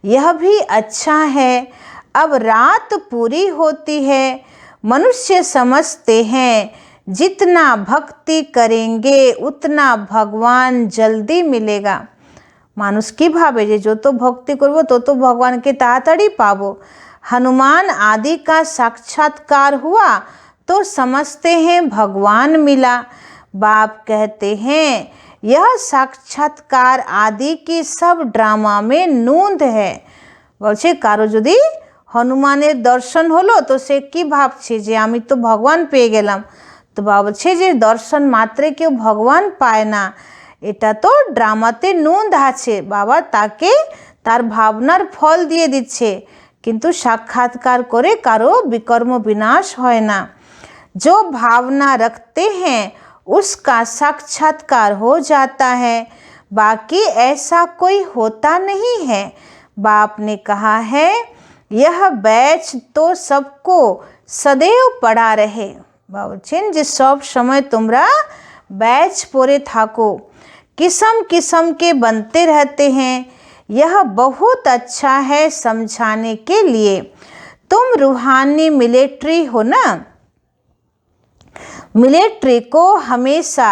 यह भी अच्छा है। अब रात पूरी होती है। मनुष्य समझते हैं जितना भक्ति करेंगे उतना भगवान जल्दी मिलेगा। मानुष की भावे जे जो तो भक्ति करबो तो भगवान के ताड़ाताड़ी पाबो। हनुमान आदि का साक्षात्कार हुआ तो समझते हैं भगवान मिला। बाप कहते हैं यह साक्षात्कार आदि की सब ड्रामा में नूंद है। বলছে কারো যদি হনুমানের দর্শন হলো তো সে কি ভাবছে যে আমি তো ভগবান পেয়ে গেলাম। তো বাবা বলছে যে দর্শন মাত্রে কেউ ভগবান পায় না, এটা তো ড্রামাতে নূন্দ আছে। বাবা তাকে তার ভাবনার ফল দিয়ে দিচ্ছে, কিন্তু সাক্ষাৎকার করে কারো বিকর্ম বিনাশ হয় না। जो भावना रखते हैं उसका साक्षात्कार हो जाता है, बाकी ऐसा कोई होता नहीं है। बाप ने कहा है यह बैच तो सबको सदैव पड़ा रहे। बाबूचेन जे सब समय तुमरा बैच पोरे थाको, किस्म किस्म के बनते रहते हैं। यह बहुत अच्छा है समझाने के लिए। तुम रूहानी मिलिट्री हो ना, मिलिट्री को हमेशा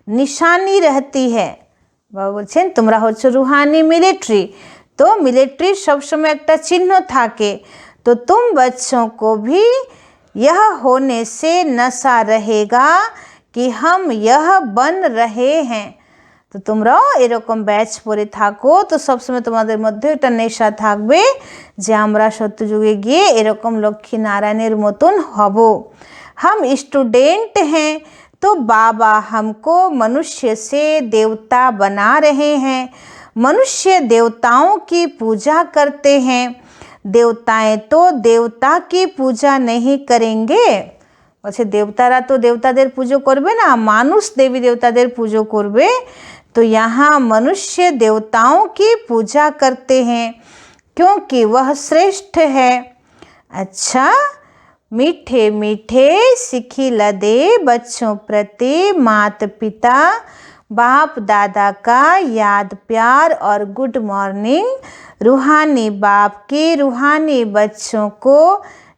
निशानी रहती है। बाबा बोलছেন তোমরা হচ্ছে रूहानी मिलिट्री, तो मिलिट्री सब समय एक चिन्ह थाके। तो तुम बच्चों को भी यह होने से नशा रहेगा कि हम यह बन रहे हैं। तो তোমরাও এরকম ব্যাচ পরে থাকো, তো সবসময় তোমাদের মধ্যে একটা নেশা থাকবে যে আমরা সত্যযুগে গিয়ে এরকম লক্ষ্মী নারায়ণের মতন হব। हम स्टूडेंट हैं तो बाबा हमको मनुष्य से देवता बना रहे हैं। मनुष्य देवताओं की पूजा करते हैं, देवताएं तो देवता की पूजा नहीं करेंगे। বলছে দেবতারা তো দেবতাদের পুজো করবে না, মানুষ দেবী দেবতাদের পুজো করবে। तो यहाँ मनुष्य देवताओं की पूजा करते हैं क्योंकि वह श्रेष्ठ है। अच्छा, मीठे मीठे सिखिला दे बच्चों प्रति माता पिता बाप दादा का याद प्यार और गुड मॉर्निंग। रूहानी बाप के रूहानी बच्चों को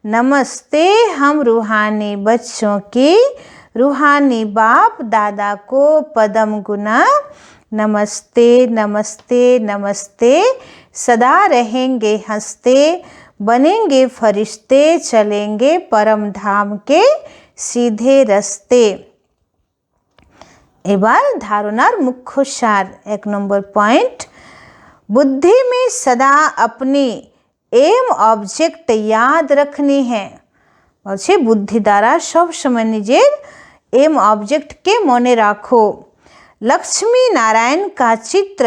नमस्ते। हम रूहानी बच्चों की रूहानी बाप दादा को पदम गुना नमस्ते नमस्ते नमस्ते। सदा रहेंगे हंसते, बनेंगे फरिश्ते, चलेंगे परम धाम के सीधे रास्ते। এবার ধারণার মুখ্য সার 1 নম্বর পয়েন্ট, बुद्धि में सदा अपनी एम ऑब्जेक्ट याद रखनी है। বলছে বুদ্ধি দ্বারা সব সময় নিজের एम ऑब्जेक्ट के মনে রাখো। लक्ष्मी नारायण का चित्र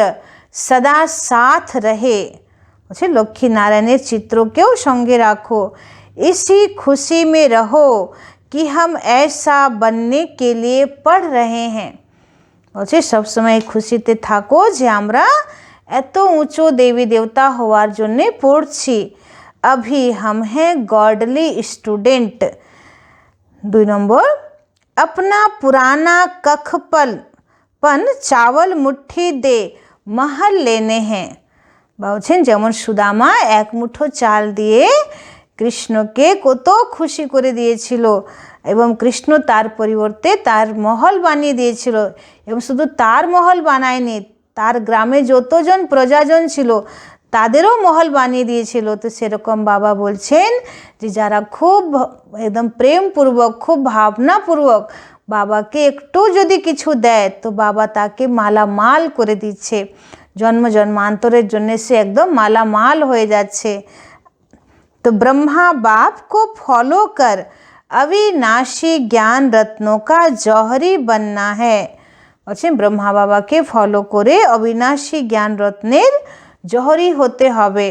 सदा साथ रहे। বলছে লক্ষ্মী নারায়ণের চিত্রকেও সঙ্গে রাখো। इसी खुशी में रहो कि हम ऐसा बनने के लिए पढ़ रहे हैं। বলছে সবসময় খুশিতে থাকো যে আমরা এত উঁচু দেবী দেবতা হওয়ার জন্যে পড়ছি। अभी हम हैं गॉडली स्टूडेंट। 2 নম্বর, अपना पुराना कखपन चावल मुट्ठी दे महल लेने हैं। বলছেন যেমন সুদামা এক মুঠো চাল দিয়ে কৃষ্ণকে কত খুশি করে দিয়েছিল এবং কৃষ্ণ তার পরিবর্তে তার মহল বানিয়ে দিয়েছিল এবং শুধু তার মহল বানায়নি, তার গ্রামে যতজন প্রজাজন ছিল তাদেরও মহল বানিয়ে দিয়েছিল। তো সেরকম বাবা বলছেন যে যারা খুব একদম প্রেমপূর্বক, খুব ভাবনাপূর্বক বাবাকে একটু যদি কিছু দেয় তো বাবা তাকে মালামাল করে দিচ্ছে, জন্ম জন্মান্তরের জন্য সে একদম মালামাল হয়ে যাচ্ছে। तो ब्रह्मा बाप को फॉलो कर अविनाशी ज्ञान रत्नों का जौहरी बनना है। বলছে ব্রহ্মা বাবাকে ফলো করে অবিনাশী জ্ঞান রত্নের জহরি হতে হবে।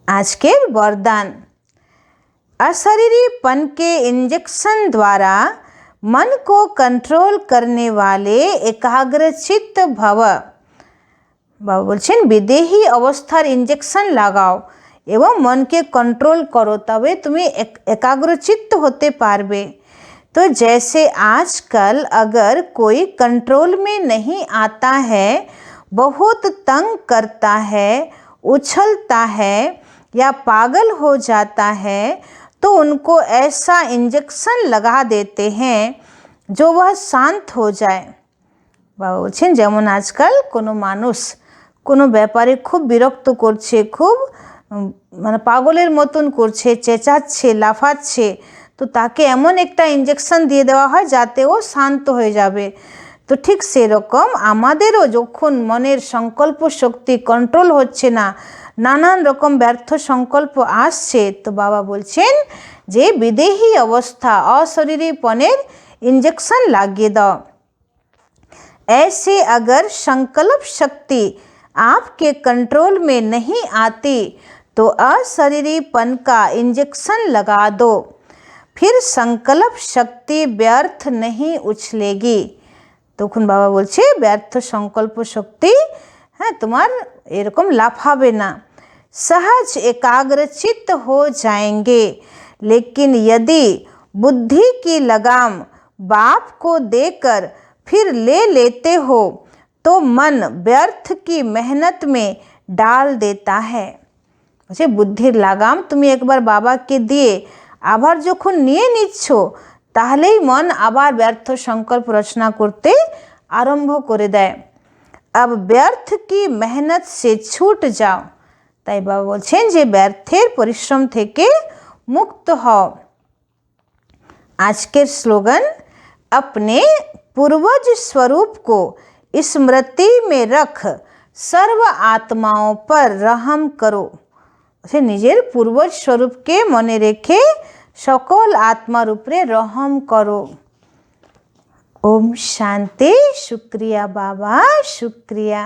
আজকের বরদান, अशरीरीपन के इंजेक्शन द्वारा मन को कंट्रोल करने वाले एकाग्रचित्त भव। বাবা বলছেন বিদেহী অবস্থার ইঞ্জেকশন লাগাও এবং মনকে कंट्रोल करो, तबे तुम्हें एकाग्रचित्त होते पारबे। तो जैसे आजकल अगर कोई कंट्रोल में नहीं आता है, बहुत तंग करता है, उछलता है या पागल हो जाता है, तो उनको ऐसा इंजेक्शन लगा देते हैं जो वह शांत हो जाए। বাবা বলছেন যেমন আজকাল কোনো মানুষ কোনো ব্যাপারে খুব বিরক্ত করছে, খুব মানে পাগলের মতন করছে, চেঁচাচ্ছে, লাফাচ্ছে, তো তাকে এমন একটা ইঞ্জেকশন দিয়ে দেওয়া হয় যাতে ও শান্ত হয়ে যাবে। তো ঠিক সেরকম আমাদেরও যখন মনের সংকল্প শক্তি কন্ট্রোল হচ্ছে না, নানান রকম ব্যর্থ সংকল্প আসছে, তো বাবা বলছেন যে বিদেহী অবস্থা অশরীরীপনের इंजेक्शन লাগিয়ে দাও। ऐसे अगर संकल्प शक्ति आपके कंट्रोल में नहीं आती तो अशरीरीपन का इंजेक्शन लगा दो, फिर संकल्प शक्ति व्यर्थ नहीं उछलेगी। তখন বাবা বলছে ব্যর্থ সংকল্প শক্তি তোমার এরকম লাফাবে না। सहज एकाग्रचित्त हो जाएंगे, लेकिन यदि बुद्धि की लगाम बाप को देकर फिर ले लेते हो तो मन व्यर्थ की मेहनत में डाल देता है। বলছে বুদ্ধির লাগাম তুমি একবার বাবাকে দিয়ে আবার যখন নিয়ে নিচ্ছ তাহলেই মন আবার ব্যর্থ সংকল্প রচনা করতে আরম্ভ করে দেয়। अब व्यर्थ की मेहनत से छूट जाओ। তাই বাবা বলছেন যে ব্যর্থের পরিশ্রম থেকে মুক্ত হও। আজকের স্লোগান, अपने पूर्वज स्वरूप को स्मृति में रख सर्व आत्माओं पर रहम करो। সে নিজের পূর্বজ স্বরূপকে মনে রেখে সকল আত্মার উপরে রহম করো। ওম শান্তি। শুক্রিয়া বাবা, শুক্রিয়া।